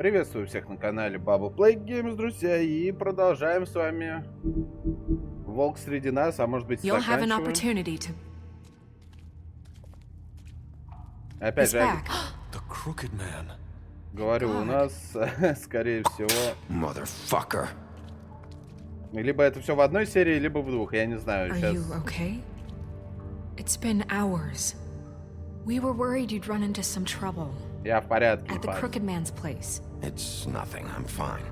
Приветствую всех на канале Play Games, друзья, и продолжаем с вами Волк среди нас, а может быть заканчиваем. Опять же, говорю, у нас, скорее всего, либо это все в одной серии, либо в двух, я не знаю сейчас. Я в порядке. At the Crooked Man's place. It's nothing. I'm fine.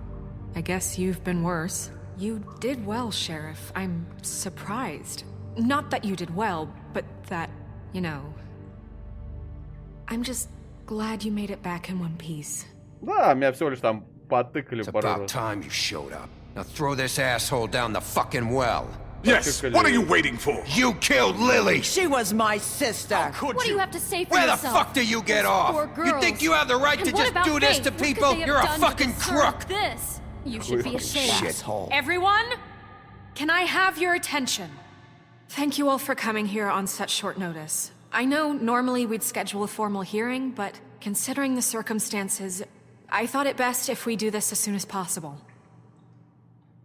I guess you've been worse. You did well, Sheriff. I'm surprised. Not that you did well, but that, you know... I'm just glad you made it back in one piece. Да, меня всего лишь там потыкали пару раз. It's about time you showed up. Now throw this asshole down the fucking well. Yes, what are you waiting for? You killed Lily! She was my sister! What do you have to say for Where yourself? the fuck do you get off? You think you have the right to just do this to people? You're a fucking crook! This? You should be ashamed. Shithole. Everyone, can I have your attention? Thank you all for coming here on such short notice. I know normally we'd schedule a formal hearing, but considering the circumstances, I thought it best if we do this as soon as possible.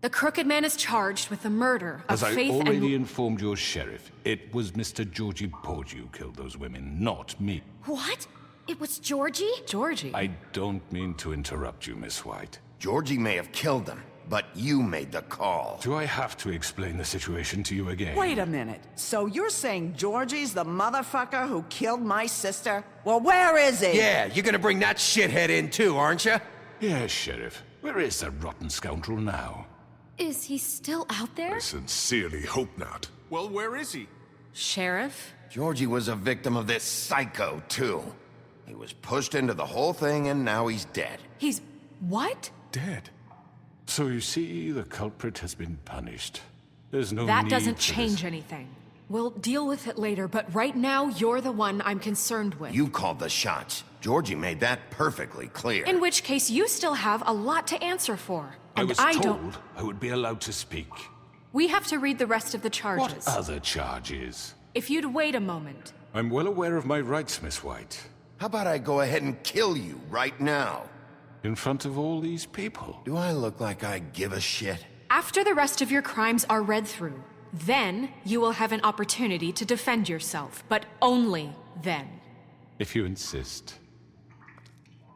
The Crooked Man is charged with the murder of Faith and... As I already informed your sheriff, it was Mr. Georgie Porgy who killed those women, not me. What? It was Georgie? Georgie? I don't mean to interrupt you, Miss White. Georgie may have killed them, but you made the call. Do I have to explain the situation to you again? Wait a minute. So you're saying Georgie's the motherfucker who killed my sister? Well, where is he? Yeah, you're gonna bring that shithead in too, aren't you? Yes, Sheriff. Where is the rotten scoundrel now? Is he still out there? I sincerely hope not. Well, where is he? Sheriff? Georgie was a victim of this psycho, too. He was pushed into the whole thing and now he's dead. He's... what? Dead. So you see, the culprit has been punished. There's no That need doesn't for change this. anything. We'll deal with it later, but right now, you're the one I'm concerned with. You called the shots. Georgie made that perfectly clear. In which case, you still have a lot to answer for. And I was don't... told I would be allowed to speak. We have to read the rest of the charges. What other charges? If you'd wait a moment. I'm well aware of my rights, Miss White. How about I go ahead and kill you right now? In front of all these people. Do I look like I give a shit? After the rest of your crimes are read through, then you will have an opportunity to defend yourself, but only then. If you insist.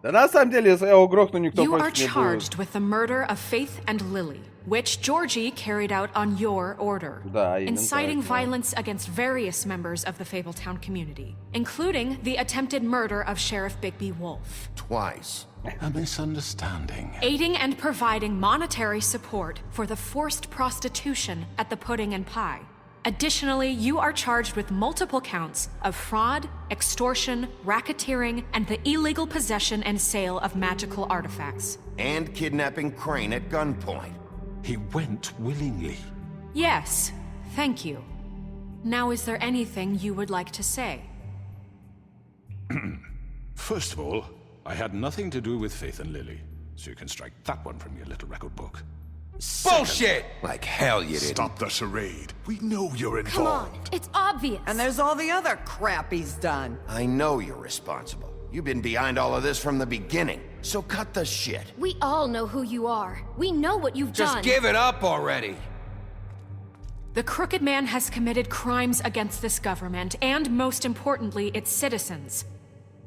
Да на самом деле, если я его грохну, никто You are против не будет. charged with the murder of Faith and Lily, which Georgie carried out on your order, Да, именно inciting так, да. violence against various members of the Fabletown community, including the attempted murder of Sheriff Bigby Wolf. Twice. A misunderstanding. Aiding and providing monetary support for the forced prostitution at the Pudding and Pie. Additionally, you are charged with multiple counts of fraud, extortion, racketeering, and the illegal possession and sale of magical artifacts. And kidnapping Crane at gunpoint. He went willingly. Yes, thank you. Now, is there anything you would like to say? First of all, I had nothing to do with Faith and Lily, so you can strike that one from your little record book. Bullshit! Like hell you didn't. Stop the charade. We know you're Come on, involved. it's obvious. And there's all the other crap he's done. I know you're responsible. You've been behind all of this from the beginning. So cut the shit. We all know who you are. We know what you've done. Just give it up already. The Crooked Man has committed crimes against this government and, most importantly, its citizens.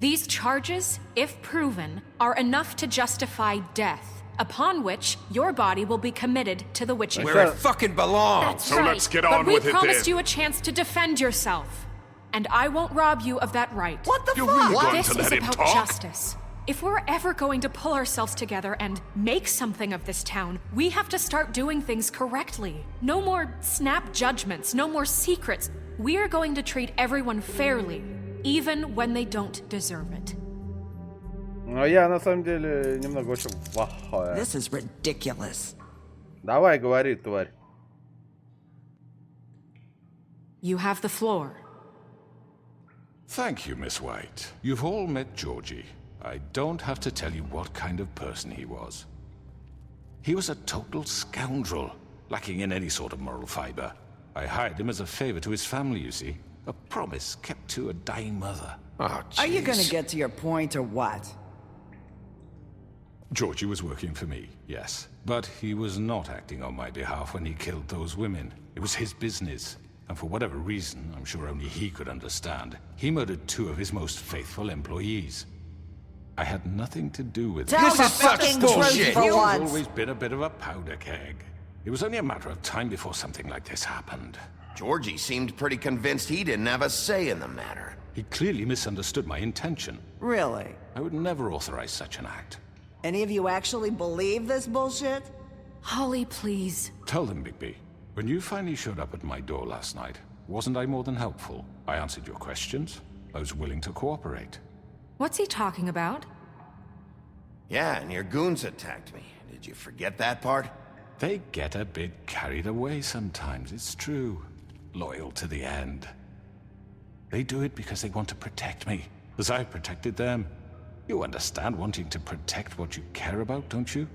These charges, if proven, are enough to justify death, upon which your body will be committed to the witching. Where it fucking belongs. That's So right. let's get But on we with it promised then. you a chance to defend yourself, and I won't rob you of that right. What the You're fuck? really going This to is let him about talk? justice. If we're ever going to pull ourselves together and make something of this town, we have to start doing things correctly. No more snap judgments, no more secrets. We are going to treat everyone fairly, even when they don't deserve it. Но я на самом деле немного очень плохой. This is ridiculous. Давай, говори, тварь. You have the floor. Thank you, Miss White. You've all met Georgie. I don't have to tell you what kind of person he was. He was a total scoundrel, lacking in any sort of moral fiber. I hired him as a favor to his family, you see. A promise kept to a dying mother. Oh, Are you jeez. gonna get to your point or what? Georgie was working for me, yes. But he was not acting on my behalf when he killed those women. It was his business. And for whatever reason, I'm sure only he could understand, he murdered 2 of his most faithful employees. I had nothing to do with it. Tell This the is such fucking bullshit. truth for You've once. always been a bit of a powder keg. It was only a matter of time before something like this happened. Georgie seemed pretty convinced he didn't have a say in the matter. He clearly misunderstood my intention. Really? I would never authorize such an act. Any of you actually believe this bullshit? Holly, please. Tell them, Bigby, when you finally showed up at my door last night, wasn't I more than helpful? I answered your questions. I was willing to cooperate. What's he talking about? Yeah, and your goons attacked me. Did you forget that part? They get a bit carried away sometimes, it's true. Loyal to the end. They do it because they want to protect me, as I've protected them. You understand wanting to protect what you care about, don't you?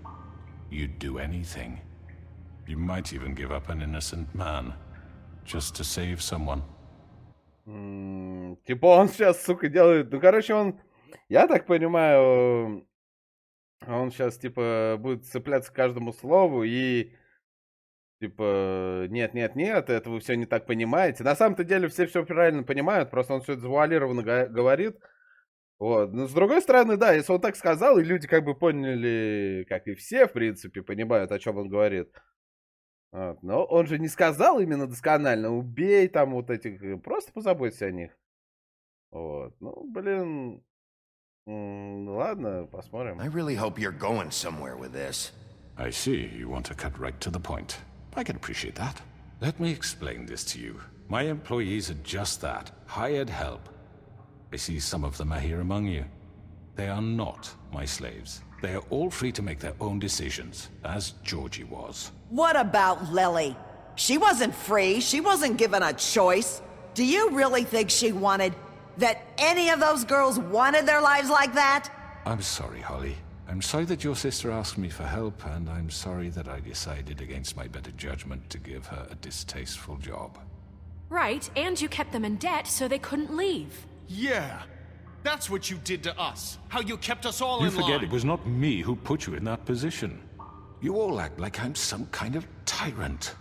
You'd do anything. You might even give up an innocent man, just to save someone. Типа он сейчас, сука, делает... Ну, короче, он... Я так понимаю... Он сейчас, типа, будет цепляться к каждому слову и... Типа, нет, это вы все не так понимаете. На самом-то деле все правильно понимают, просто он все это завуалированно говорит. Вот. Но с другой стороны, да, если он так сказал, и люди как бы поняли, как и все, в принципе, понимают, о чем он говорит. Вот. Но он же не сказал именно досконально, убей там вот этих, просто позаботься о них. Вот. Ну, блин, ладно, посмотрим. I really hope you're going somewhere with this. I see, you want to cut right to the point. I can appreciate that. Let me explain this to you. My employees are just that, hired help. I see some of them are here among you. They are not my slaves. They are all free to make their own decisions, as Georgie was. What about Lily? She wasn't free. She wasn't given a choice. Do you really think she wanted... that any of those girls wanted their lives like that? I'm sorry, Holly. I'm sorry that your sister asked me for help, and I'm sorry that I decided against my better judgment to give her a distasteful job. Right, and you kept them in debt so they couldn't leave. Yeah, that's what you did to us. How you kept us all You in forget line. it was not me who put you in that position. You all act like I'm some kind of tyrant.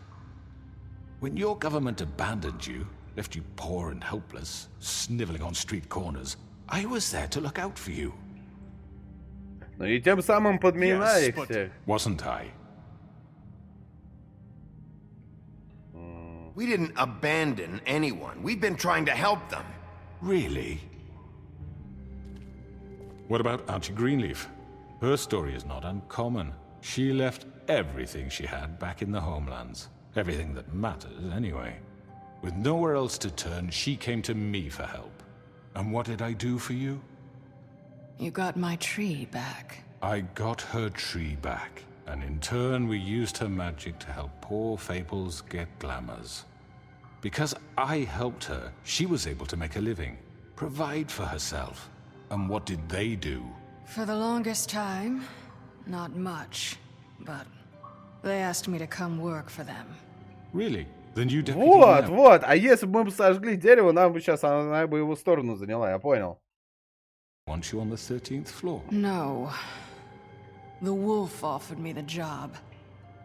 When your government abandoned you, left you poor and helpless, sniveling on street corners, I was there to look out for you. Ну и тем самым подминая их Yes, but- всех. Wasn't I? We didn't abandon anyone. We've been trying to help them. Really? What about Auntie Greenleaf? Her story is not uncommon. She left everything she had back in the homelands. Everything that matters, anyway. With nowhere else to turn, she came to me for help. And what did I do for you? You got my tree back. I got her tree back, and in turn we used her magic to help poor Fables get glamours. Because I helped her, she was able to make a living, provide for herself. And what did they do? For the longest time, not much. But they asked me to come work for them. Really? Then you definitely Вот, have. вот. А если бы мы сожгли дерево, нам бы сейчас она бы его сторону заняла, я понял. Want you on the 13th floor. No. The wolf offered me the job.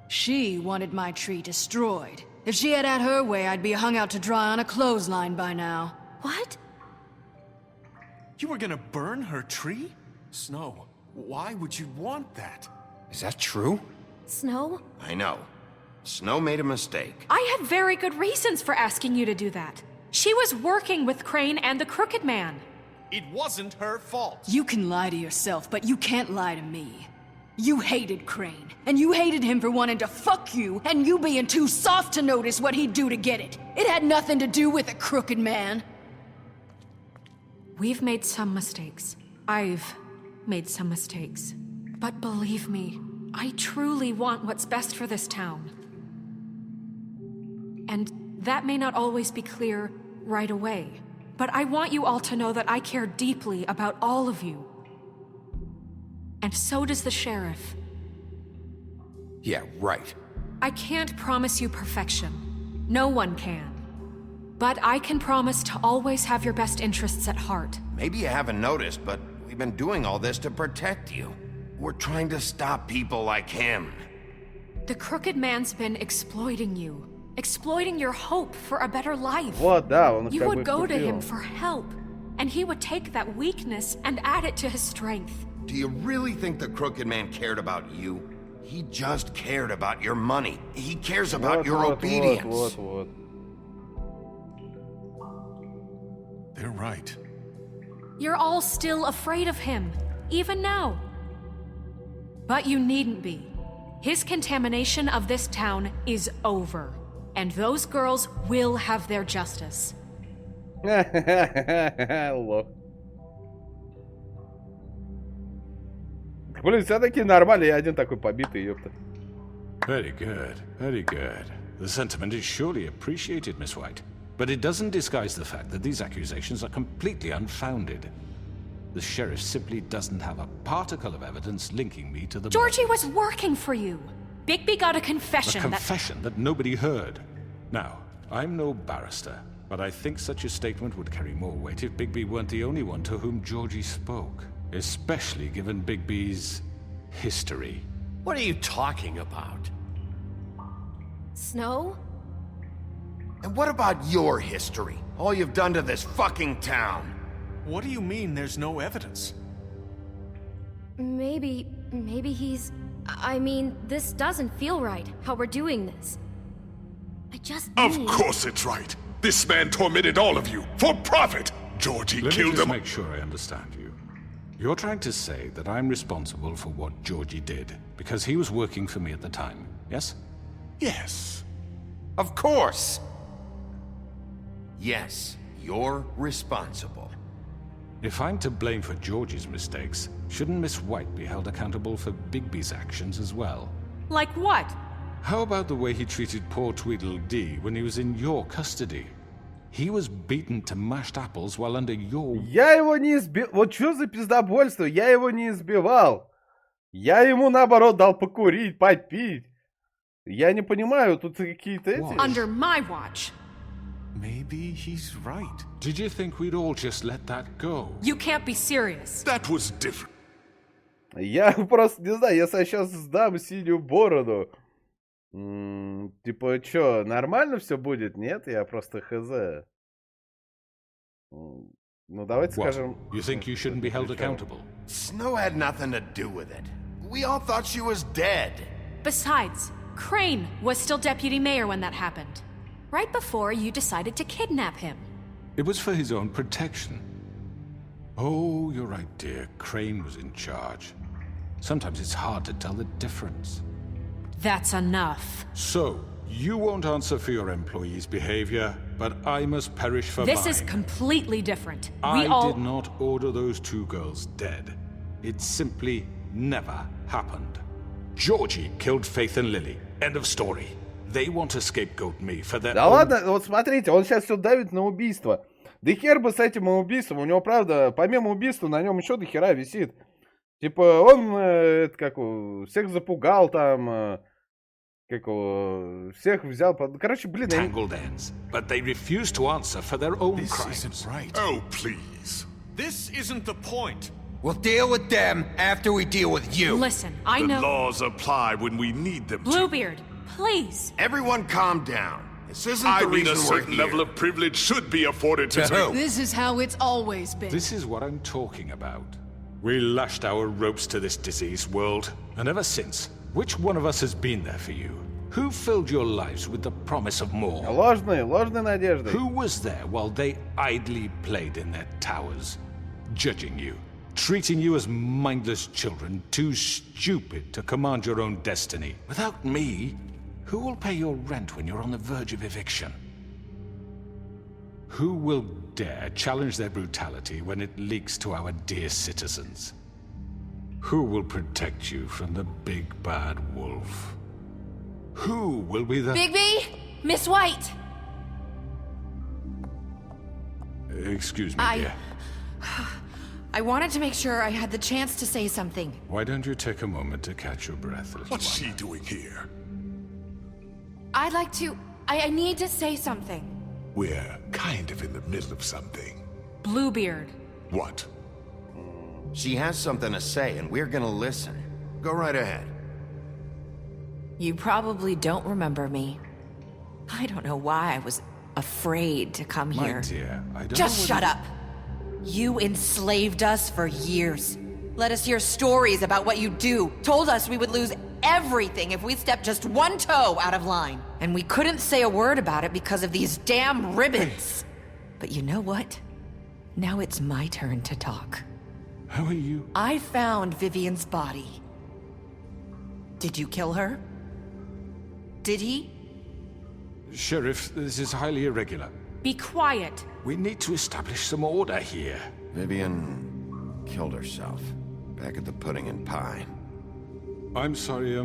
She wanted my tree destroyed. If she had her way, I'd be hung out to dry on a clothesline by now. What? You were gonna burn her tree? Snow, why would you want that? Is that true? Snow? I know. Snow made a mistake. I had very good reasons for asking you to do that. She was working with Crane and the Crooked Man. It wasn't her fault. You can lie to yourself, but you can't lie to me. You hated Crane, and you hated him for wanting to fuck you, and you being too soft to notice what he'd do to get it. It had nothing to do with the Crooked Man. We've made some mistakes. I've made some mistakes. But believe me, I truly want what's best for this town. And that may not always be clear right away. But I want you all to know that I care deeply about all of you. And so does the sheriff. Yeah, right. I can't promise you perfection. No one can. But I can promise to always have your best interests at heart. Maybe you haven't noticed, but we've been doing all this to protect you. We're trying to stop people like him. The crooked man's been exploiting you. Exploiting your hope for a better life. Вот, да, он You как would бы go to купил. him for help, and he would take that weakness and add it to his strength. Do you really think the crooked man cared about you? He just cared about your money. He cares about your obedience. Вот. They're right. You're all still afraid of him, even now. But you needn't be. His contamination of this town is over, and those girls will have their justice. Лох. Блин, все-таки нормально, я один такой побитый, ёпта. Very good, very good. The sentiment is surely appreciated, Miss White. But it doesn't disguise the fact that these accusations are completely unfounded. The sheriff simply doesn't have a particle of evidence linking me to the Georgie murders. was working for you. Bigby got a confession A confession that nobody heard. Now, I'm no barrister, but I think such a statement would carry more weight if Bigby weren't the only one to whom Georgie spoke. Especially given Bigby's history. What are you talking about? Snow? And what about your history? All you've done to this fucking town? What do you mean there's no evidence? Maybe he's... I mean, this doesn't feel right, how we're doing this. I just Of need... course it's right. This man tormented all of you for profit. Georgie Let me killed just them. make sure I understand you. You're trying to say that I'm responsible for what Georgie did because he was working for me at the time, yes? Yes. Of course. Yes, you're responsible. If I'm to blame for Georgie's mistakes, shouldn't Miss White be held accountable for Bigby's actions as well? Like what? How about the way he treated poor Tweedledee when he was in your custody? He was beaten to mashed apples while under your... Я его не избил. Вот что за пиздобольство? Я его не избивал. Я ему, наоборот, дал покурить, попить. Я не понимаю, тут какие-то эти... Under my watch. Maybe he's right. Did you think we'd all just let that go? You can't be serious. That was different. Я просто не знаю, если я сейчас сдам синюю бороду, типа, что, нормально все будет? Нет, я просто хз. Ну, давайте What? скажем... You think you shouldn't be held accountable? Snow had nothing to do with it. We all thought she was dead. Besides, Crane was still deputy mayor when that happened. Right before you decided to kidnap him. It was for his own protection. Oh, you're right, dear. Crane was in charge. Sometimes it's hard to tell the difference. That's enough. So, you won't answer for your employees' behavior, but I must perish for This mine. is completely different. I We all... did not order those two girls dead. It simply never happened. Georgie killed Faith and Lily. End of story. They want to scapegoat me for their Да own... ладно, вот смотрите, он сейчас все давит на убийство. Да хер бы с этим убийством, у него, правда, помимо убийства, на нем еще до хера висит. Типа, он, это как, всех запугал там, как, всех взял под... Короче, блин... Tangled ends, but they refuse to answer for their own This crimes. isn't right. Oh, please. This isn't the point. We'll deal with them after we deal with you. Listen, I The know... laws apply when we need them to. Bluebeard, please. Everyone calm down. This isn't I the mean, reason a we're certain here. level of privilege should be afforded to To who? This is how it's always been. This is what I'm talking about. We lashed our ropes to this diseased world, and ever since, which one of us has been there for you? Who filled your lives with the promise of more? Ложные надежды. Who was there while they idly played in their towers, judging you, treating you as mindless children, too stupid to command your own destiny? Without me, who will pay your rent when you're on the verge of eviction? Who will dare challenge their brutality when it leaks to our dear citizens? Who will protect you from the big bad wolf? Who will be the... Bigby? Miss White! Excuse me, dear. I wanted to make sure I had the chance to say something. Why don't you take a moment to catch your breath, little What's one? she doing here? I'd like to... I need to say something. We're kind of in the middle of something. Bluebeard. What? She has something to say, and we're gonna listen. Go right ahead. You probably don't remember me. I don't know why I was afraid to come My here. dear, I don't Just know shut up! You enslaved us for years. Let us hear stories about what you do. Told us we would lose everything if we stepped just one toe out of line. And we couldn't say a word about it because of these damn ribbons. But you know what? Now it's my turn to talk. How are you? I found Vivian's body. Did you kill her? Did he? Sheriff, this is highly irregular. Be quiet. We need to establish some order here. Vivian killed herself. Back at the Pudding and Pie. I'm sorry,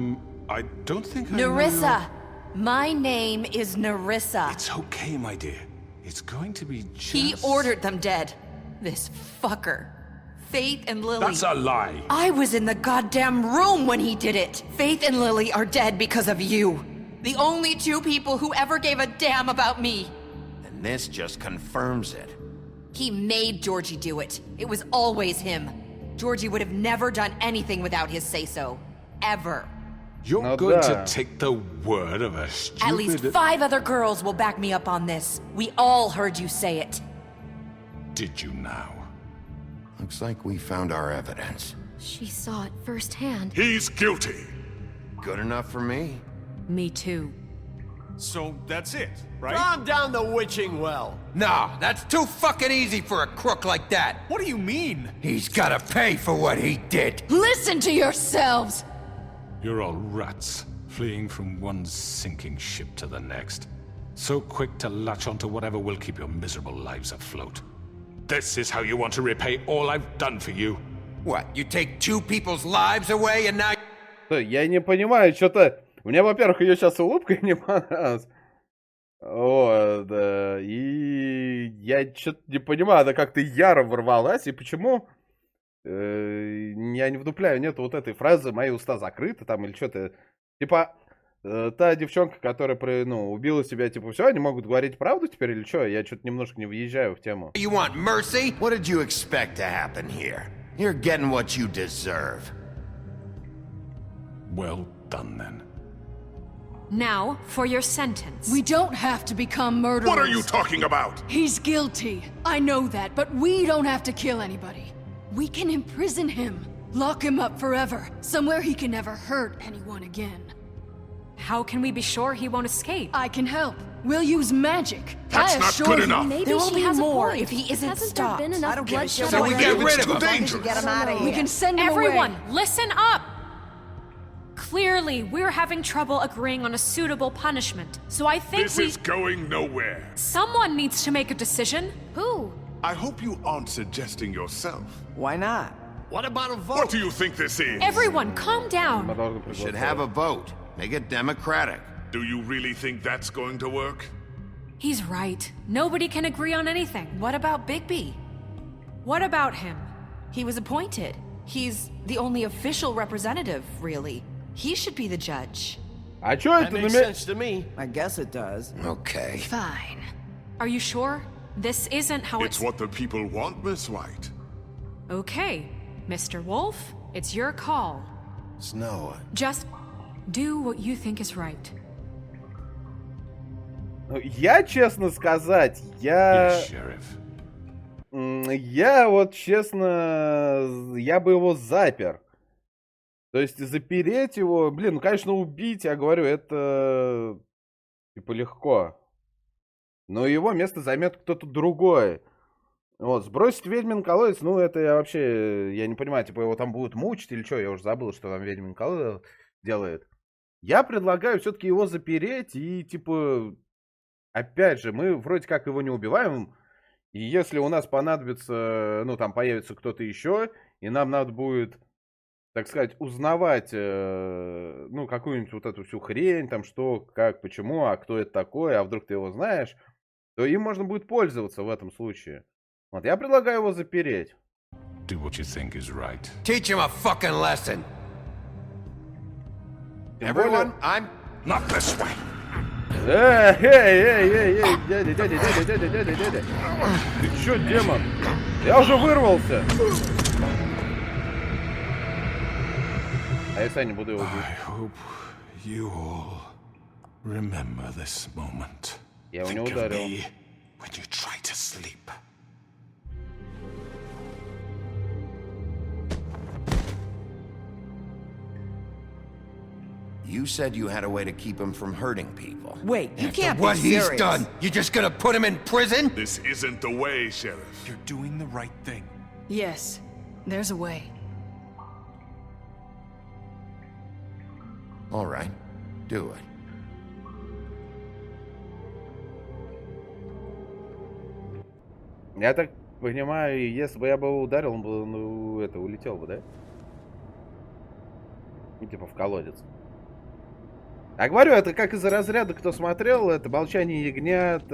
I don't think I know Nerissa! My name is Nerissa. It's okay, my dear. It's going to be just... He ordered them dead. This fucker. Faith and Lily. That's a lie. I was in the goddamn room when he did it. Faith and Lily are dead because of you. The only two people who ever gave a damn about me. And this just confirms it. He made Georgie do it. It was always him. Georgie would have never done anything without his say-so. Ever. You're going to take the word of a stupid... At least 5 other girls will back me up on this. We all heard you say it. Did you now? Looks like we found our evidence. She saw it firsthand. He's guilty. Good enough for me. Me too. So that's it, right? Calm down the witching well. No, that's too fucking easy for a crook like that. What do you mean? He's gotta pay for what he did. Listen to yourselves! You're all rats, fleeing from one sinking ship to the next. So quick to latch onto whatever will keep your miserable lives afloat. This is how you want to repay all I've done for you? What, you take 2 people's lives away and now... Я не понимаю, что-то... У меня, во-первых, ее сейчас улыбка не понравилась. Вот, и я что-то не понимаю, она как-то яро ворвалась, и почему... я не вдупляю, нет вот этой фразы «мои уста закрыты» там или что-то. Типа, та девчонка, которая, убила себя, типа, все, они могут говорить правду теперь или что? Я что-то немножко не въезжаю в тему. You want mercy? What did you expect to happen here? You're getting what you deserve. Well done, then. Now, for your sentence. We don't have to become murderers. What are you talking about? He's guilty. I know that, but we don't have to kill anybody. We can imprison him. Lock him up forever. Somewhere he can never hurt anyone again. How can we be sure he won't escape? I can help. We'll use magic. That's not good enough. Maybe There will she be has more a point. if he isn't Hasn't stopped. there been I enough don't give a bloodshed shit. So we get rid of him. Dangerous. Get him out of We here. can send him Everyone, away. listen up! Clearly, we're having trouble agreeing on a suitable punishment, so I think This is going nowhere. someone needs to make a decision. Who? I hope you aren't suggesting yourself. Why not? What about a vote? What do you think this is? Everyone, calm down. We should have a vote. Make it democratic. Do you really think that's going to work? He's right. Nobody can agree on anything. What about Bigby? What about him? He was appointed. He's the only official representative, really. He should be the judge. А чё That это makes на sense to me. I guess it does. Okay. Fine. Are you sure? This isn't how It's what the people want, Miss White. Okay, Mr. Wolf, it's your call. Snow. Just do what you think is right. Я, честно сказать, я вот, честно, я бы его запер. То есть запереть его, блин, конечно, убить, я говорю, это типа легко. Но его место займет кто-то другой. Вот, сбросить ведьмин колодец, ну, это я вообще, я не понимаю, типа его там будут мучить или что, я уже забыл, что там ведьмин колодец делает. Я предлагаю все-таки его запереть и, типа, опять же, мы вроде как его не убиваем, и если у нас понадобится, ну, там появится кто-то еще, и нам надо будет, так сказать, узнавать, ну, какую-нибудь вот эту всю хрень, там, что, как, почему, а кто это такой, а вдруг ты его знаешь, то им можно будет пользоваться в этом случае. Вот, я предлагаю его запереть. Do what you think is right. Teach him a fucking lesson. Everyone, I'm... Not this way. Эй, дядя. Ты чё, демон? Я уже вырвался. А если я не буду его I убить? hope you all remember this moment. Я его не Think of ударил. me when you try to sleep. You said you had a way to keep him from hurting people. Wait, you After can't what be he's serious. done, you just gonna put him in prison? This isn't the way, Sheriff. You're doing the right thing. Yes, there's a way. All right, do it. Я так понимаю, если бы я бы его ударил, он бы, ну, это, улетел бы, да? Ну, типа в колодец. А говорю, это как из разряда, кто смотрел, это «Молчание ягнят»,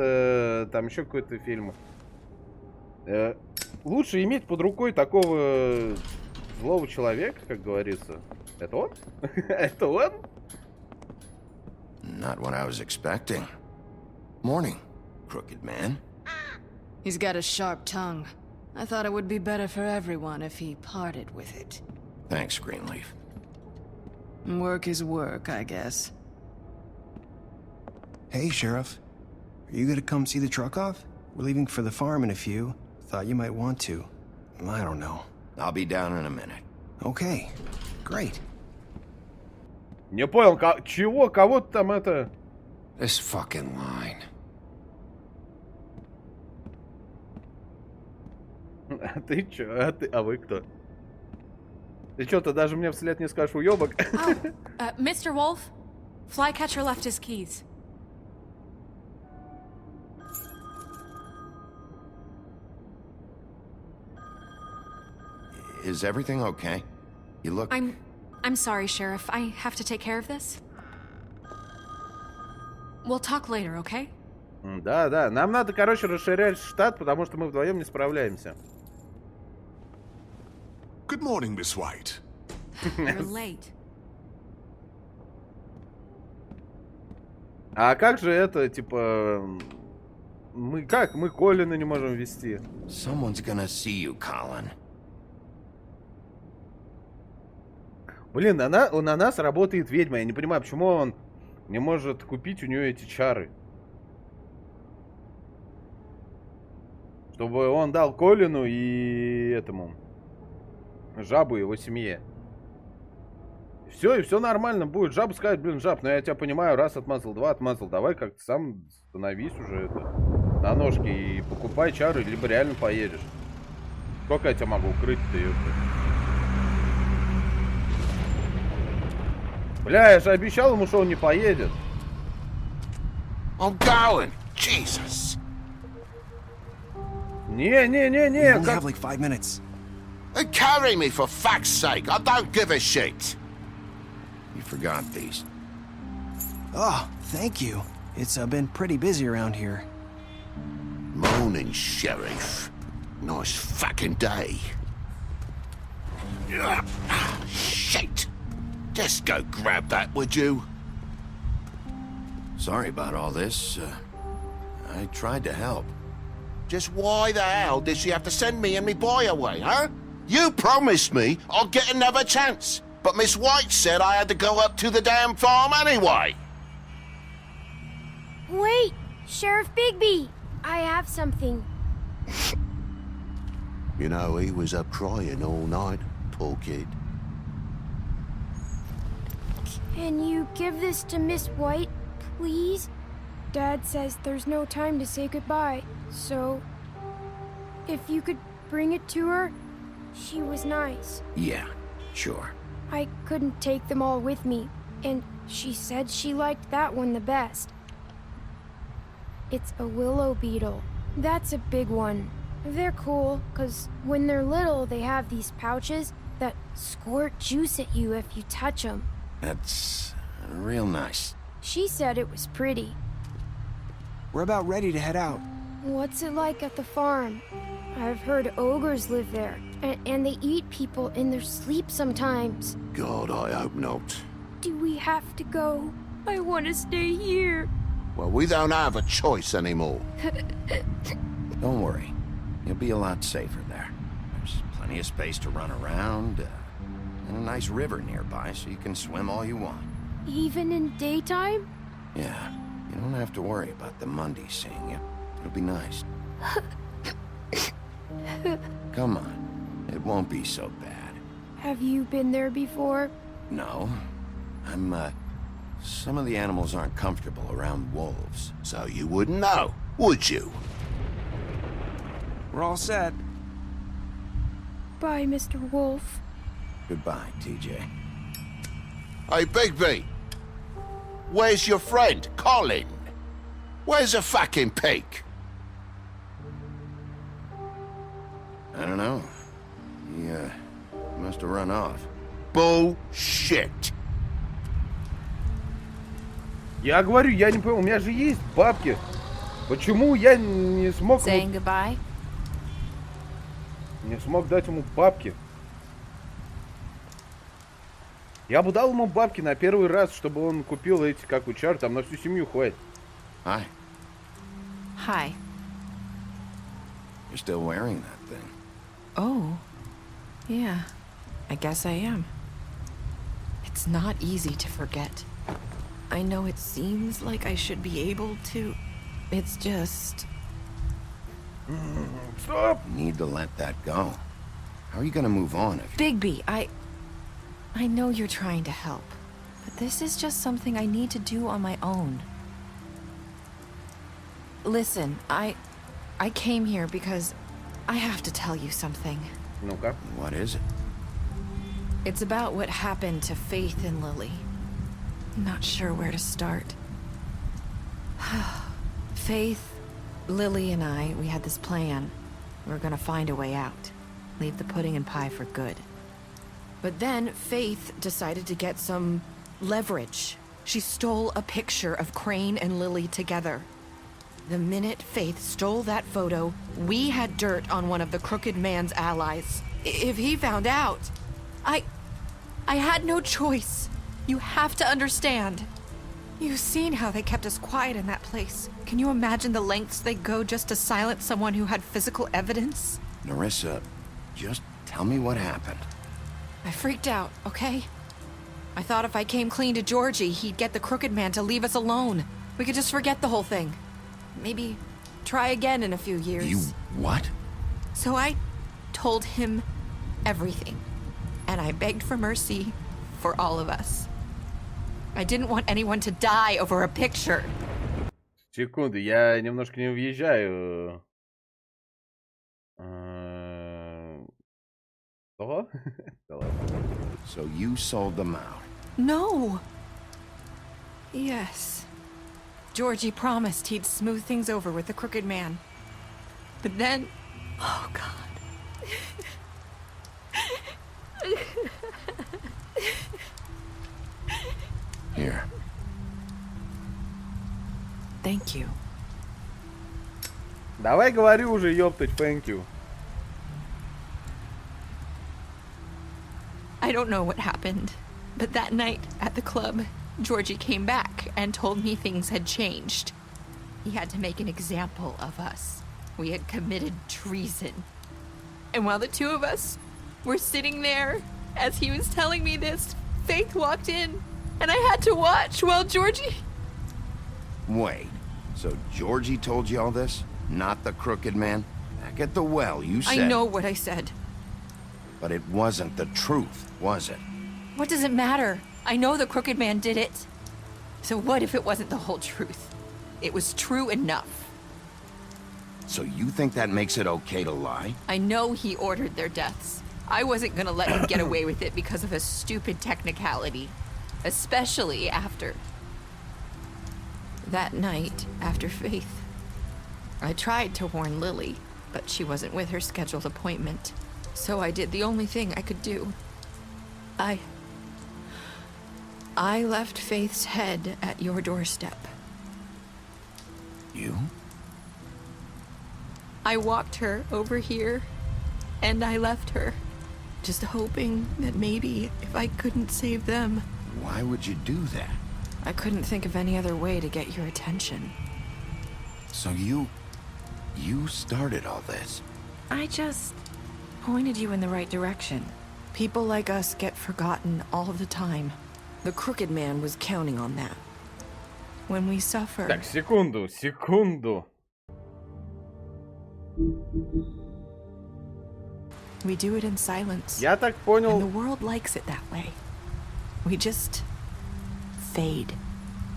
там еще какой-то фильм. Лучше иметь под рукой такого злого человека, как говорится. Это он? Это он? Not what I was expecting. Morning, crooked man. He's got a sharp tongue. I thought it would be better for everyone if he parted with it. Thanks, Greenleaf. Work is work, I guess. Hey, Sheriff. Are you gonna come see the truck off? We're leaving for the farm in a few. Thought you might want to. I don't know. I'll be down in a minute. Okay. Great. Не понял, чего? Кого-то там это... This fucking line. А ты чё? А вы кто? Ты чё-то даже мне вслед не скажешь, уёбок? Oh, Mr. Wolf, Flycatcher left his keys. Is everything okay? You look... I'm sorry, Sheriff. I have to take care of this. We'll talk later, okay? Да, да. Нам надо, короче, расширять штат, потому что мы вдвоем не справляемся. Good morning, Miss White. You're late. А как же это, типа... Мы как? Мы Колина не можем вести. Someone's gonna see you, Colin. Блин, на нас работает ведьма. Я не понимаю, почему он не может купить у нее эти чары. Чтобы он дал Колину и этому жабу его семье. Все, и все нормально будет. Жаба скажет, блин, жаб, ну я тебя понимаю, раз отмазал, два отмазал. Давай как-то сам становись уже это на ножки и покупай чары, либо реально поедешь. Сколько я тебя могу укрыть-то, ёпта? Бля, я же обещал ему, что он не поедет. I'm going. Jesus. Не. We have like 5 minutes. Carry me for fuck's sake. I don't give a shit. You forgot these. Oh, thank you. It's been pretty busy around here. Morning, Sheriff. Nice fucking day. Shit. Just go grab that, would you? Sorry about all this. I tried to help. Just why the hell did she have to send me and me boy away, huh? You promised me I'll get another chance, but Miss White said I had to go up to the damn farm anyway. Wait, Sheriff Bigby, I have something. You know, he was up crying all night, poor kid. Can you give this to Miss White, please? Dad says there's no time to say goodbye, so if you could bring it to her, she was nice. Yeah, sure. I couldn't take them all with me, and she said she liked that one the best. It's a willow beetle. That's a big one. They're cool, 'cause when they're little, they have these pouches that squirt juice at you if you touch them. That's real nice. She said it was pretty. We're about ready to head out. What's it like at the farm? I've heard ogres live there, and they eat people in their sleep sometimes. God, I hope not. Do we have to go? I want to stay here. Well, we don't have a choice anymore. Don't worry. You'll be a lot safer there. There's plenty of space to run around. and a nice river nearby so you can swim all you want. Even in daytime? Yeah, you don't have to worry about the Monday seeing you. It'll be nice. Come on, it won't be so bad. Have you been there before? No, some of the animals aren't comfortable around wolves, so you wouldn't know, would you? We're all set. Bye, Mr. Wolf. Goodbye, TJ. Hey, Bigby! Where's your friend, Colin? Where's the fucking pig? I don't know. He, must have run off. Bullshit! Я говорю, я не понял, у меня же есть бабки. Почему я не смог... Saying goodbye? Не смог дать ему бабки. Я бы дал ему бабки на первый раз, чтобы он купил эти, как у Чар, там на всю семью хватит. Hi. Hi. You're still wearing that thing. Oh. Yeah. I guess I am. It's not easy to forget. I know it seems like I should be able to. It's just... Stop! You need to let that go. How are you gonna move on if you... Bigby, I know you're trying to help, but this is just something I need to do on my own. Listen, I came here because I have to tell you something. Ну-ка. What is it? It's about what happened to Faith and Lily. I'm not sure where to start. Faith, Lily, and I, we had this plan. We were gonna find a way out. Leave the pudding and pie for good. But then Faith decided to get some leverage. She stole a picture of Crane and Lily together. The minute Faith stole that photo, we had dirt on one of the Crooked Man's allies. If he found out, I had no choice. You have to understand. You've seen how they kept us quiet in that place. Can you imagine the lengths they go just to silence someone who had physical evidence? Nerissa, just tell me what happened. I freaked out, okay? I thought if I came clean to Georgie, he'd get the Crooked Man to leave us alone. We could just forget the whole thing. Maybe try again in a few years. You what? So I told him everything. And I begged for mercy for all of us. I didn't want anyone to die over a picture. Секунду, я немножко не въезжаю. Что? So you sold them out? No. Yes. Georgie promised he'd smooth things over with the Crooked Man. But then... Oh, God. Here. Thank you. Давай говори уже, ёптать, thank you. I don't know what happened, but that night at the club, Georgie came back and told me things had changed. He had to make an example of us. We had committed treason. And while the two of us were sitting there, as he was telling me this, Faith walked in, and I had to watch while Georgie... Wait, so Georgie told you all this? Not the Crooked Man? Back at the well, you said... I know what I said. But it wasn't the truth, was it? What does it matter? I know the Crooked Man did it. So what if it wasn't the whole truth? It was true enough. So you think that makes it okay to lie? I know he ordered their deaths. I wasn't gonna let him get away with it because of a stupid technicality. Especially after... that night, after Faith. I tried to warn Lily, but she wasn't with her scheduled appointment. So I did the only thing I could do. I left Faith's head at your doorstep. You? I walked her over here, and I left her, just hoping that maybe if I couldn't save them... Why would you do that? I couldn't think of any other way to get your attention. So you started all this? I just pointed you in the right direction. People like us get forgotten all the time. The crooked man was counting on that. When we suffer... Так, секунду. We do it in silence. Я так понял... And the world likes it that way. We just... fade.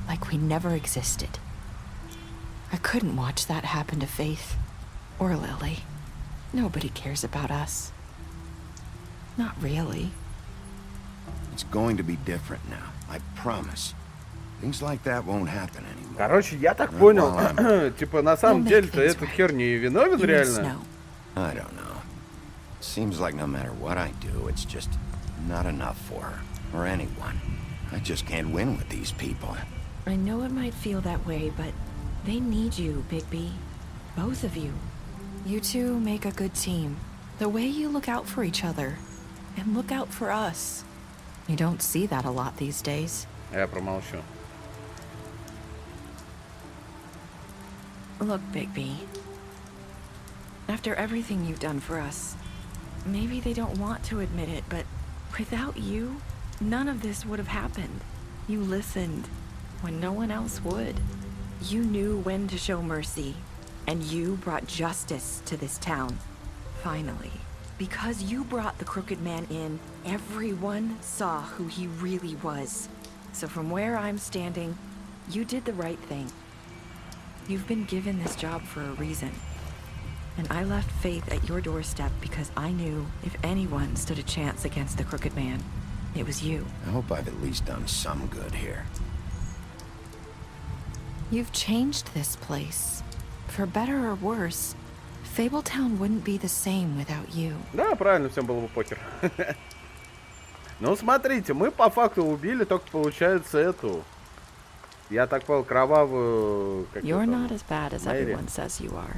Like we never existed. I couldn't watch that happen to Faith. Or Lily. Nobody cares about us. Not really. It's going to be different now, I promise. Things like that won't happen anymore. Короче, я так понял, типа на самом деле-то этот хер не виновен реально. I don't know. Seems like no matter what I do, it's just not enough for her or anyone. I just can't win with these people. I know it might feel that way, but they need you, Bigby. Both of you. You two make a good team. The way you look out for each other and look out for us. You don't see that a lot these days. Я промолчу. Look, Bigby. After everything you've done for us, maybe they don't want to admit it, but without you, none of this would have happened. You listened when no one else would. You knew when to show mercy, and you brought justice to this town. Finally. Because you brought the crooked man in, everyone saw who he really was. So from where I'm standing, you did the right thing. You've been given this job for a reason. And I left Faith at your doorstep because I knew if anyone stood a chance against the crooked man, it was you. I hope I've at least done some good here. You've changed this place. For better or worse, Fabletown wouldn't be the same without you. Да, правильно, всем было бы покер. Ну, смотрите, мы по факту убили только, получается, эту. Я так понял, кровавую... You're not as bad as everyone says you are.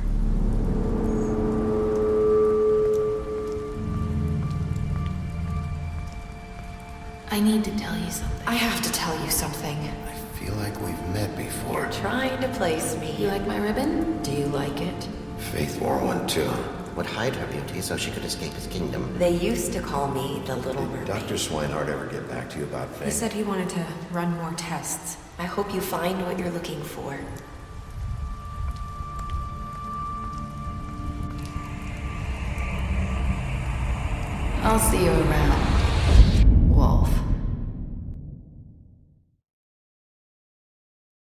I need to tell you something. I have to tell you something. I feel like we've met before. You're trying to place me. You like my ribbon? Do you like it? Faith wore one too. Would hide her beauty so she could escape his kingdom. They used to call me the Little Mermaid. Did Dr. Swinehart ever get back to you about Faith? He said he wanted to run more tests. I hope you find what you're looking for. I'll see you around, Wolf.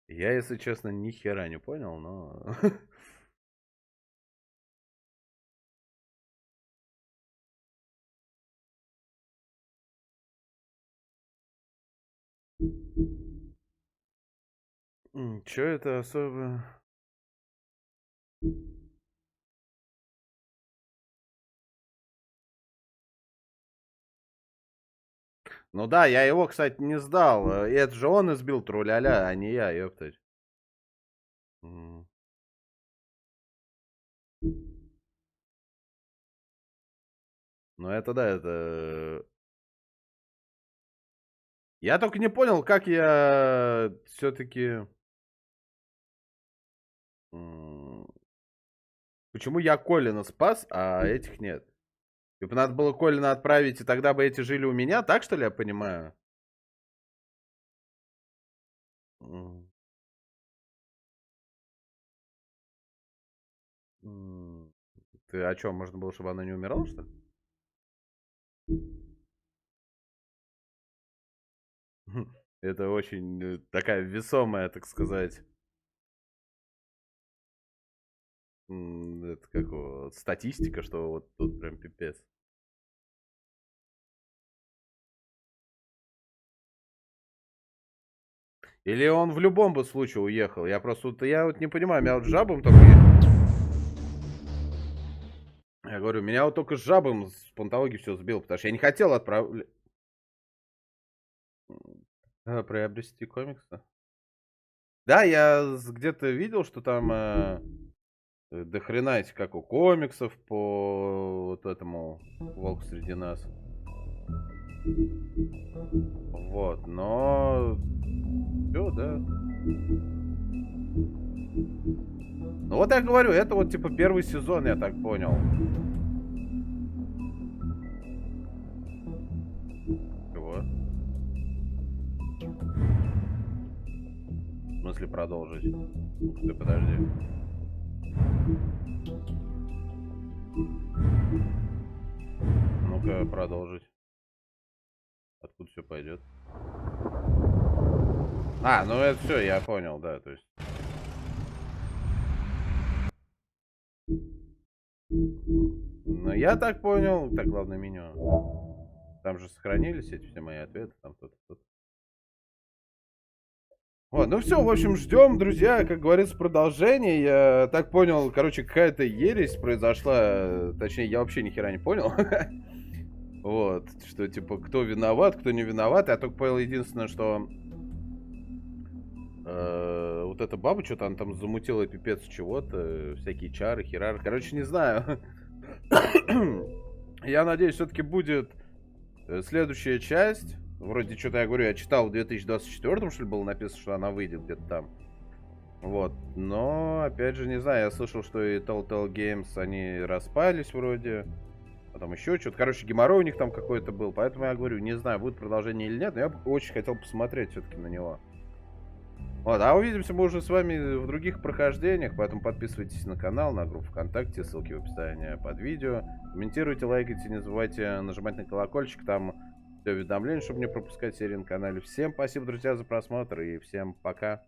Я, если честно, ни хера не понял, но... Чё это особо? Ну да, я его, кстати, не сдал. И это же он избил тру-ля-ля, а не я, ёптать. Ну это да, это... Я только не понял, как я все-таки... Почему я Колина спас, а этих нет? Типа надо было Колина отправить, и тогда бы эти жили у меня, так что ли я понимаю? Ты о чем? Можно было, чтобы она не умирала, что ли? Это очень такая весомая, так сказать, это как вот, статистика, что вот тут прям пипец. Или он в любом бы случае уехал? Я просто, я вот не понимаю, меня вот с жабом только... Я говорю, меня вот только с жабом с пантологией все сбил, потому что я не хотел отправлять... Приобрести комиксы. Да, я где-то видел, что там до хрена этих, как у комиксов по вот этому Волку среди нас. Вот, но... Все, да. Ну вот я говорю, это вот типа первый сезон, я так понял. В смысле продолжить? Ух ты, подожди. Ну-ка, продолжить. Откуда все пойдет? А, ну это все, я понял, да, то есть. Ну, я так понял. Так, главное меню. Там же сохранились эти все мои ответы. Там кто-то. Вот, ну все, в общем, ждем, друзья, как говорится, продолжение. Я так понял, короче, какая-то ересь произошла. Точнее, я вообще ни хера не понял. Вот, что типа, кто виноват, кто не виноват. Я только понял единственное, что вот эта баба что-то она там замутила пипец чего-то. Всякие чары, херары. Короче, не знаю. Я надеюсь, все-таки будет следующая часть. Вроде что-то я говорю, я читал в 2024, что ли, было написано, что она выйдет где-то там. Вот. Но, опять же, не знаю, я слышал, что и Telltale Games, они распались вроде. Потом еще что-то. Короче, геморрой у них там какой-то был. Поэтому я говорю, не знаю, будет продолжение или нет, но я бы очень хотел посмотреть все-таки на него. Вот, а увидимся мы уже с вами в других прохождениях, поэтому подписывайтесь на канал, на группу ВКонтакте, ссылки в описании под видео. Комментируйте, лайкайте, не забывайте нажимать на колокольчик, там все уведомления, чтобы не пропускать серии на канале. Всем спасибо, друзья, за просмотр и всем пока.